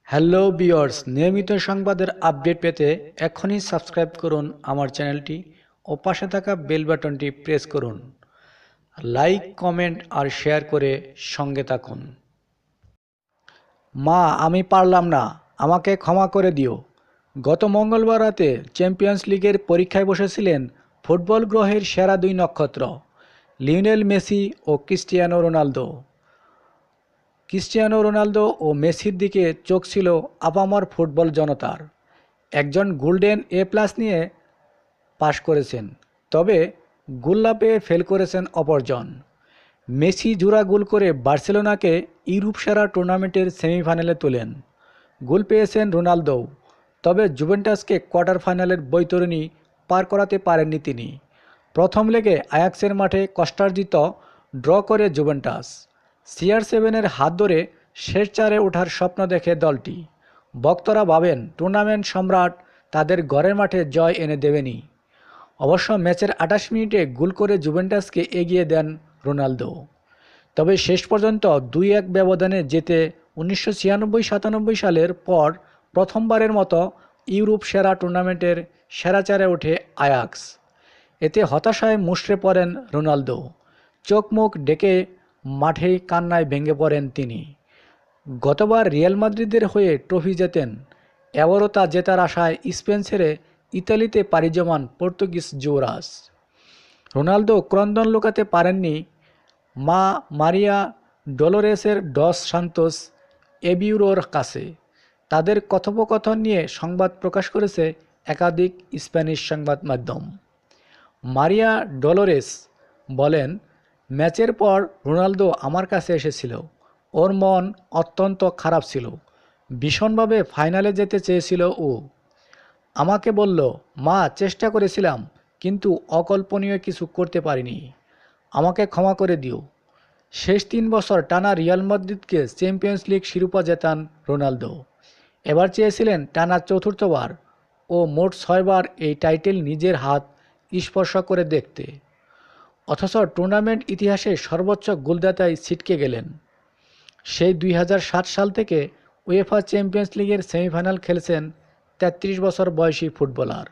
Hello viewers, নিয়মিত সংবাদের update পেতে এখনই সাবস্ক্রাইব করুন আমার চ্যানেলটি ও পাশে থাকা বেল বাটনটি প্রেস করুন। লাইক, কমেন্ট আর শেয়ার করে সঙ্গে থাকুন। মা, আমি পারলাম না, আমাকে ক্ষমা করে দিও। গত মঙ্গলবার রাতে চ্যাম্পিয়ন্স লিগের পরীক্ষায় বসেছিলেন ফুটবল গ্রহের সেরা দুই নক্ষত্র লিওনেল মেসি ও ক্রিস্টিয়ানো রোনালদো ও মেসির দিকে চোখ ছিল আপামর ফুটবল জনতার। একজন গোল্ডেন A+ নিয়ে পাশ করেছেন, তবে গোল্লা পেয়ে ফেল করেছেন অপরজন। মেসি জোড়া গোল করে বার্সেলোনাকে ইউরোপ সেরা টুর্নামেন্টের সেমিফাইনালে তোলেন। গোল পেয়েছেন রোনালদোও, তবে জুভেন্টাসকে কোয়ার্টার ফাইনালের বৈতরণী পার করাতে পারেননি তিনি। প্রথম লেগে আয়াক্সের মাঠে কষ্টার্জিত ড্র করে জুভেন্টাস। CR7-এর হাত ধরে শেষ চারে ওঠার স্বপ্ন দেখে দলটি। ভক্তরা ভাবেন টুর্নামেন্ট সম্রাট তাদের ঘরের মাঠে জয় এনে দেবেনি। অবশ্য ম্যাচের 28 মিনিটে গোল করে জুভেন্টাসকে এগিয়ে দেন রোনালদো। তবে শেষ পর্যন্ত 2-1 ব্যবধানে জিতে 1996-97 সালের পর প্রথমবারের মতো ইউরোপ সেরা টুর্নামেন্টের সেরা চারে ওঠে আয়াক্স। এতে হতাশায় মুষড়ে পড়েন রোনালদো। চোখ মুখ ঢেকে মাঠেই কান্নায় ভেঙে পড়েন তিনি। গতবার রিয়াল মাদ্রিদের হয়ে ট্রফি জেতেন, এবারও তা জেতার আশায় স্পেন ছেড়ে ইতালিতে পাড়ি জমান পর্তুগিজ যুবরাজ। রোনালদো ক্রন্দন লুকাতে পারেননি মা মারিয়া ডলোরেসের ডস সান্তোস এবিউরোর কাছে। তাদের কথোপকথন নিয়ে সংবাদ প্রকাশ করেছে একাধিক স্প্যানিশ সংবাদ মাধ্যম। মারিয়া ডলোরেস বলেন, ম্যাচের পর রোনালদো আমার কাছে এসেছিল। ওর মন অত্যন্ত খারাপ ছিল। ভীষণভাবে ফাইনালে যেতে চেয়েছিল ও। আমাকে বলল, মা, চেষ্টা করেছিলাম, কিন্তু অকল্পনীয় কিছু করতে পারিনি। আমাকে ক্ষমা করে দিও। শেষ 3 বছর টানা রিয়াল মাদ্রিদকে চ্যাম্পিয়ন্স লিগ শিরোপা জেতান রোনালদো। এবার চেয়েছিলেন টানা চতুর্থবার ও মোট 6 বার এই টাইটেল নিজের হাত স্পর্শ করে দেখতে। অথচ টুর্নামেন্ট ইতিহাসে সর্বোচ্চ গোলদাতায় ছিটকে গেলেন। সেই 2007 সাল থেকে উয়েফা চ্যাম্পিয়ন্স লিগের সেমিফাইনাল খেলছেন 33 বছর বয়সী ফুটবলার।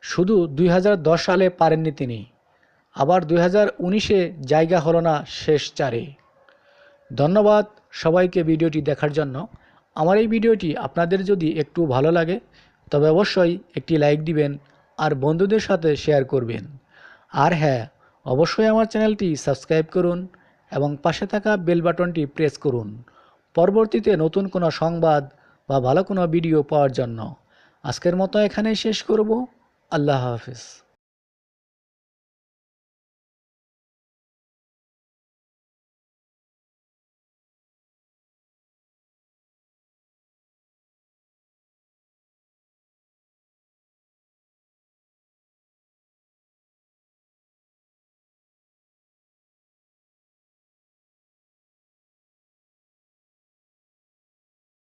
শুধু 2010 সালে পারেননি তিনি, আবার 2019-এ জায়গা হলো না শেষ চারে। ধন্যবাদ সবাইকে ভিডিওটি দেখার জন্য। আমার এই ভিডিওটি আপনাদের যদি একটু ভালো লাগে তবে অবশ্যই একটি লাইক দিবেন আর বন্ধুদের সাথে শেয়ার করবেন। আর হ্যাঁ, অবশ্যই আমার চ্যানেলটি সাবস্ক্রাইব করুন এবং পাশে থাকা বেল বাটনটি প্রেস করুন পরবর্তীতে নতুন কোনো সংবাদ বা ভালো কোনো ভিডিও পাওয়ার জন্য। আজকের মতো এখানেই শেষ করব। আল্লাহ হাফেজ।